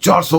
400,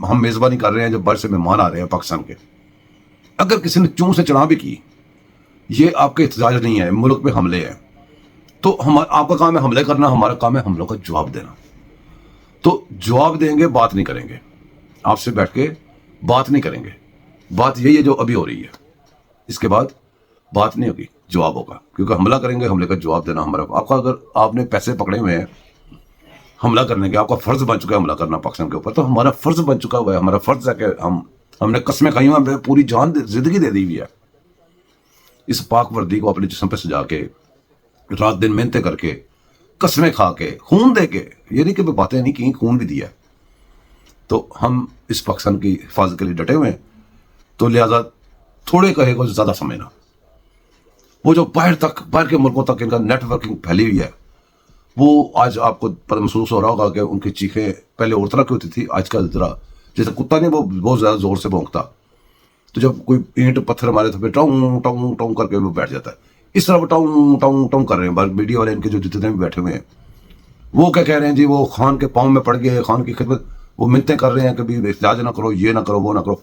ہم میزبانی کر رہے ہیں، جو باہر سے مہمان آ رہے ہیں پاکستان کے، اگر کسی نے چون سے چڑھا بھی کی، یہ آپ کے احتجاج نہیں ہے، ملک پہ حملے ہیں، تو آپ کا کام ہے حملے کرنا، ہمارا کام ہے حملوں کا جواب دینا. تو جواب دیں گے، بات نہیں کریں گے، آپ سے بیٹھ کے بات نہیں کریں گے. بات یہی ہے جو ابھی ہو رہی ہے، اس کے بعد بات نہیں ہوگی، جواب ہوگا، کیونکہ حملہ کریں گے، حملے کا جواب دینا ہمارا. آپ کا اگر آپ نے پیسے پکڑے ہوئے ہیں حملہ کرنے کے، آپ کا فرض بن چکا ہے حملہ کرنا پاکستان کے اوپر، تو ہمارا فرض بن چکا ہوا ہے، ہمارا فرض ہے کہ ہم نے قسمیں کھائی ہوئی ہیں، پوری جان زندگی دے دی ہوئی ہے اس پاک وردی کو اپنے جسم پہ سجا کے، رات دن محنتیں کر کے، قسمیں کھا کے، خون دے کے. یہ نہیں کہ باتیں نہیں کی، خون بھی دیا. تو ہم اس پاکستان کی حفاظت کے لیے ڈٹے ہوئے ہیں. تو لہذا تھوڑے کہے کو زیادہ سمجھنا. وہ جو باہر کے ملکوں تک ان کا نیٹ ورکنگ پھیلی ہوئی ہے، وہ آج آپ کو محسوس ہو رہا ہوگا کہ ان کی چیخیں پہلے اور طرح کی ہوتی تھی، آج کل ذرا جیسے کتا نہیں وہ بہت زیادہ زور سے بھونکتا، تو جب کوئی اینٹ پتھر مارے تو پھر ٹاؤں ٹاؤں ٹاؤں کر کے وہ بیٹھ جاتا ہے. اس طرح وہ ٹاؤں ٹاؤں ٹاؤں کر رہے ہیں. میڈیا والے ان کے جو جتنے بھی بیٹھے ہوئے ہیں، وہ کیا کہہ رہے ہیں جی، وہ خان کے پاؤں میں پڑ گئے، خان کی خدمت، وہ منتیں کر رہے ہیں کہ بھی احتجاج نہ کرو، یہ نہ کرو، وہ نہ کرو.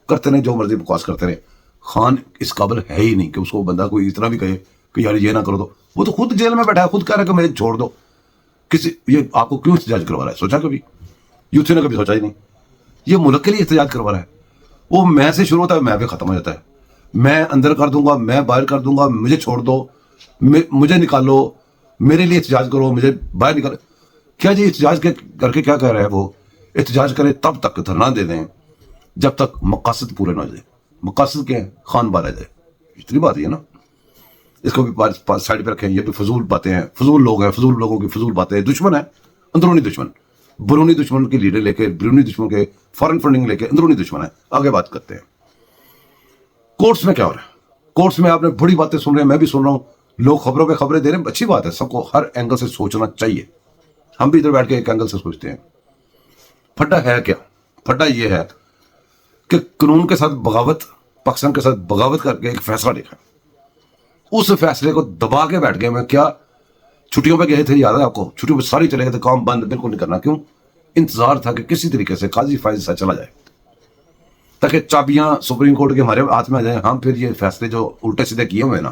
کرتے رہے جو مرضی بکواس کرتے رہے. خان اس قابل ہے ہی نہیں کہ اس کو بندہ کوئی اتنا بھی کہے کہ یار یہ نہ کرو. تو وہ تو خود جیل میں بیٹھا ہے، خود کہہ رہا ہے کہ مجھے چھوڑ دو. یہ آپ کو کیوں احتجاج کروا رہا ہے؟ سوچا کبھی؟ یوتھ نے کبھی سوچا ہی نہیں. یہ ملک کے لیے احتجاج کروا رہا ہے. وہ میں سے شروع ہوتا ہے، میں پہ ختم ہو جاتا ہے. میں اندر کر دوں گا، میں باہر کر دوں گا، مجھے چھوڑ دو، مجھے نکالو، میرے لیے احتجاج کرو، مجھے باہر نکالو. کیا جی احتجاج کر کے کیا کہہ رہا ہے؟ وہ احتجاج کرے تب تک، دھرنا دے دیں جب تک مقاصد پورے نہ ہو جائے. مقاصد کیا ہے؟ خان باہر آ جائے. اتنی بات ہے نا. اس کو بھی سائڈ پہ رکھیں. یہ بھی فضول باتیں ہیں، فضول لوگ ہیں، فضول لوگوں کی فضول باتیں. دشمن ہے، اندرونی دشمن، برونی دشمن کی لیڈر لے کے، بیرونی دشمن کے فارن فنڈنگ لے کے، اندرونی دشمن ہے. آگے بات کرتے ہیں. کورٹس میں کیا ہو رہا ہے؟ کورٹس میں آپ نے بڑی باتیں سن رہے ہیں، میں بھی سن رہا ہوں. لوگ خبروں پہ خبریں دے رہے ہیں، اچھی بات ہے، سب کو ہر اینگل سے سوچنا چاہیے. ہم بھی ادھر بیٹھ کے ایک اینگل سے سوچتے ہیں. پھڈا ہے کیا؟ پھڈا یہ ہے کہ قانون کے ساتھ بغاوت، پاکستان کے ساتھ بغاوت کر کے ایک فیصلہ لکھا. اس فیصلے کو دبا کے بیٹھ گئے. میں کیا چھٹیوں پہ گئے تھے، یاد ہے آپ کو؟ چھٹیوں پہ ساری چلے گئے تھے، کام بند بالکل نہیں کرنا. کیوں؟ انتظار تھا کہ کسی طریقے سے قاضی فائز سے چلا جائے، تاکہ چابیاں سپریم کورٹ کے ہمارے ہاتھ میں آ جائیں. ہم پھر یہ فیصلے جو الٹے سیدھے کیے ہوئے نا،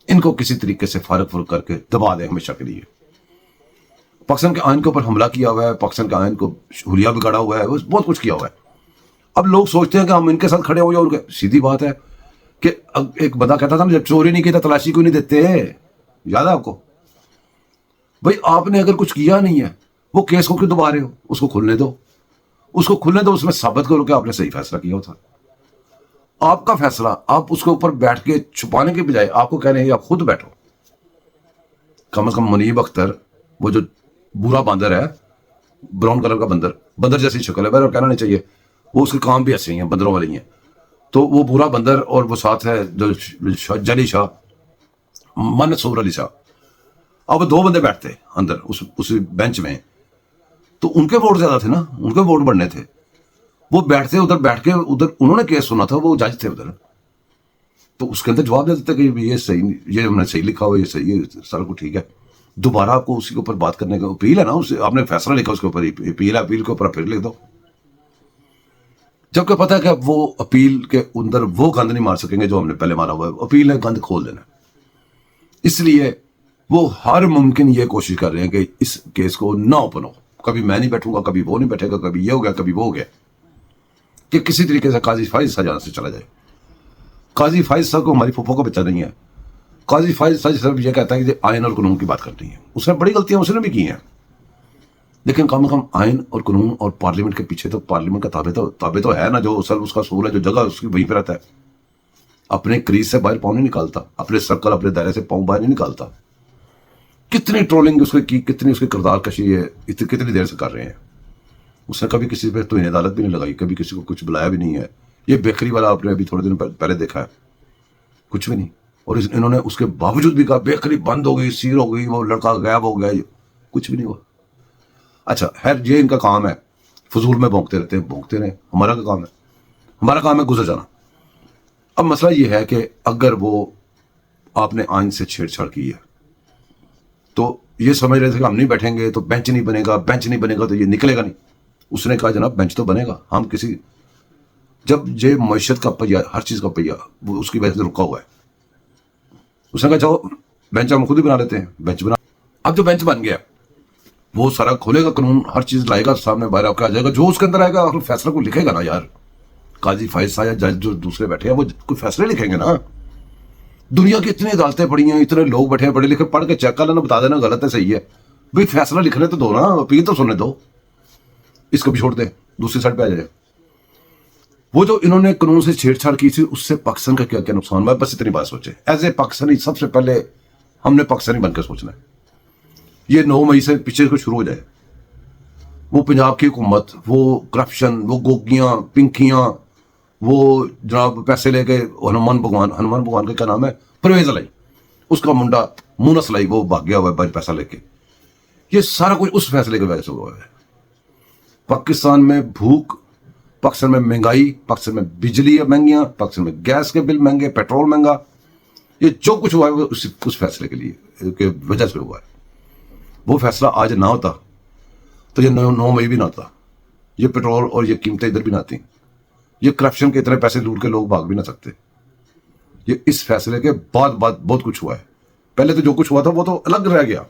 ان کو کسی طریقے سے فارغ کر کے دبا دیں ہمیشہ کے لیے. پاکستان کے آئین کے اوپر حملہ کیا ہوا ہے، پاکستان کے آئین کو حلیہ بگاڑا ہوا ہے، بہت کچھ کیا ہوا ہے. اب لوگ سوچتے ہیں کہ ہم ان کے ساتھ کھڑے ہو یا ان کے. سیدھی بات ہے کہ ایک بندہ کہتا تھا نا، جب چوری نہیں کی تو تلاشی کیوں نہیں دیتے؟ یاد ہے آپ کو؟ بھائی آپ نے اگر کچھ کیا نہیں ہے، وہ کیس کو کیوں دبا رہے ہو؟ اس کو کھلنے دو، اس کو کھلنے دو. اس میں ثابت کرو کہ آپ نے صحیح فیصلہ کیا ہوتا. آپ کا فیصلہ، آپ اس کے اوپر بیٹھ کے چھپانے کے بجائے آپ کو کہہ رہے ہیں آپ خود بیٹھو. کم از کم منیب اختر، وہ جو برا باندر ہے، براؤن کلر کا بندر جیسی شکل ہے، اور کہنا نہیں چاہیے، وہ اس کے کام بھی ایسے ہی ہیں، بندروں والے ہی ہیں. تو وہ برا بندر، اور وہ ساتھ ہے جو جلی شاہ، منصور علی شاہ. اب دو بندے بیٹھتے اندر اس بینچ میں، تو ان کے ووٹ زیادہ تھے نا، ان کے ووٹ بڑھنے تھے. وہ بیٹھتے ادھر، بیٹھ کے ادھر انہوں نے کیس سنا تھا، وہ جج تھے ادھر. تو اس کے اندر جواب دے دیتے کہ یہ صحیح، یہ ہم نے صحیح لکھا ہوا، یہ صحیح ہے، سارا کچھ ٹھیک ہے. دوبارہ آپ کو اسی کے اوپر بات کرنے کا اپیل ہے نا، آپ نے فیصلہ لکھا اس کے اوپر، اپیل ہے، اپیل کے اوپر پھر لکھ دو. جبکہ پتہ ہے کہ وہ اپیل کے اندر وہ گند نہیں مار سکیں گے جو ہم نے پہلے مارا ہوا ہے. اپیل نے گند کھول دینا. اس لیے وہ ہر ممکن یہ کوشش کر رہے ہیں کہ اس کیس کو نہ اوپن ہو. کبھی میں نہیں بیٹھوں گا، کبھی وہ نہیں بیٹھے گا، کبھی یہ ہو گیا، کبھی وہ ہو گیا، کہ کسی طریقے سے قاضی فائز صاحب جانا سے چلا جائے. قاضی فائز صاحب کو ہماری پھوپھو کا بچہ نہیں ہے. قاضی فائز صاحب صرف یہ کہتا ہے کہ آئین اور قانون کی بات کرنی ہے. اس نے بڑی غلطیاں اس نے بھی کی ہیں، لیکن کم از کم آئین اور قانون اور پارلیمنٹ کے پیچھے تو پارلیمنٹ کا تابع تو ہے نا. جو اصل اس کا اصول ہے، جو جگہ اس کی وہیں پہ رہتا ہے. اپنے کریز سے باہر پاؤں نہیں نکالتا، اپنے سرکل، اپنے دائرے سے پاؤں باہر نہیں نکالتا. کتنی ٹرولنگ اس کی، کتنی اس کی کردار کشی ہے، کتنی دیر سے کر رہے ہیں. اس نے کبھی کسی پہ توہین عدالت بھی نہیں لگائی، کبھی کسی کو کچھ بلایا بھی نہیں ہے. یہ بیکری والا آپ نے ابھی تھوڑے دن پہلے دیکھا ہے، کچھ بھی نہیں. اور انہوں نے اس کے باوجود بھی کہا بیکری بند ہو گئی، سیل ہو گئی، وہ لڑکا غائب ہو گیا، کچھ بھی نہیں ہوا. اچھا خیر، یہ ان کا کام ہے، فضول میں بھونکتے رہتے ہیں، بھونکتے رہے. ہمارا کیا کام ہے؟ ہمارا کام ہے گزر جانا. اب مسئلہ یہ ہے کہ اگر وہ آپ نے آئین سے چھیڑ چھاڑ کی ہے، تو یہ سمجھ رہے تھے کہ ہم نہیں بیٹھیں گے تو بینچ نہیں بنے گا، بینچ نہیں بنے گا تو یہ نکلے گا نہیں. اس نے کہا جناب بینچ تو بنے گا، ہم کسی جب یہ معیشت کا پہیہ، ہر چیز کا پہیہ وہ اس کی وجہ سے رکا ہوا ہے، اس نے کہا چلو بینچ ہم خود ہی بنا لیتے ہیں، بینچ بنا. اب جو بینچ بن گیا وہ سارا کھولے گا قانون، ہر چیز لائے گا سامنے، باہر آپ کے آ جائے گا، جو اس کے اندر آئے گا اور فیصلہ کو لکھے گا نا یار، قاضی فائز صاحب یا جج جو دوسرے بیٹھے ہیں وہ کوئی فیصلے لکھیں گے نا. دنیا کی اتنی عدالتیں پڑی ہیں، اتنے لوگ بیٹھے ہیں پڑھے لکھے، پڑھ کے چیک کر لینا، بتا دینا غلط ہے صحیح ہے، بھائی فیصلہ لکھنے تو دو نا، اپیل تو سننے دو، اس کو بھی چھوڑ دیں دوسری سائڈ پہ آ جائے. وہ جو انہوں نے قانون سے چھیڑ چھاڑ کی تھی اس سے پاکستان کا کیا کیا نقصان ہوا ہے، بس اتنی بات سوچے. ایز اے پاکستانی سب سے پہلے ہم نے پاکستانی بن کے سوچنا ہے. یہ 9 مئی سے پیچھے کو شروع ہو جائے، وہ پنجاب کی حکومت، وہ کرپشن، وہ گوگیاں پنکیاں، وہ جناب پیسے لے کے ہنومان بھگوان کا کیا نام ہے، پرویز علائی، اس کا منڈا مونس علائی وہ بھاگ گیا ہوا ہے پیسہ لے کے. یہ سارا کچھ اس فیصلے کی وجہ سے ہوا ہے. پاکستان میں بھوک، پاکستان میں مہنگائی، پاکستان میں بجلی مہنگیاں، پاکستان میں گیس کے بل مہنگے، پیٹرول مہنگا، یہ جو کچھ ہوا ہے وہ اس فیصلے کے لیے کی وجہ سے ہوا ہے. وہ فیصلہ آج نہ ہوتا تو یہ 9 مئی بھی نہ ہوتا، یہ پیٹرول اور یہ قیمتیں ادھر بھی نہ آتی، یہ کرپشن کے اتنے پیسے لوٹ کے لوگ بھاگ بھی نہ سکتے. یہ اس فیصلے کے بعد بہت کچھ ہوا ہے. پہلے تو جو کچھ ہوا تھا وہ تو الگ رہ گیا.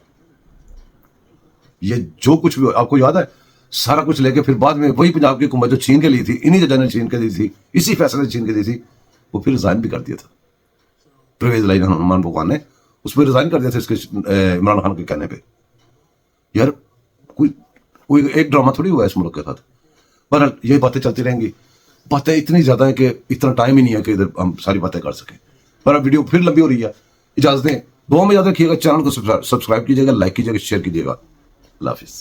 یہ جو کچھ بھی آپ کو یاد ہے سارا کچھ لے کے پھر بعد میں وہی پنجاب کی حکومت جو چھین کے لی تھی، انہی ججوں نے چھین کے دی تھی، اسی فیصلے سے چھین کے دی تھی، وہ پھر ریزائن بھی کر دیا تھا. پرویز علائی ہنومان بھگوان نے اس پہ ریزائن کر دیا تھا اس کے عمران خان کے کہنے پہ. یار کوئی ایک ڈرامہ تھوڑی ہوا ہے اس ملک کے ساتھ. پر یہ باتیں چلتی رہیں گی، باتیں اتنی زیادہ ہیں کہ اتنا ٹائم ہی نہیں ہے کہ ادھر ہم ساری باتیں کر سکیں. پر اب ویڈیو پھر لمبی ہو رہی ہے، اجازت دیں. دعا میں یاد رکھیے گا، چینل کو سبسکرائب کیجیے گا، لائک کیجیے گا، شیئر کیجیے گا. اللہ حافظ.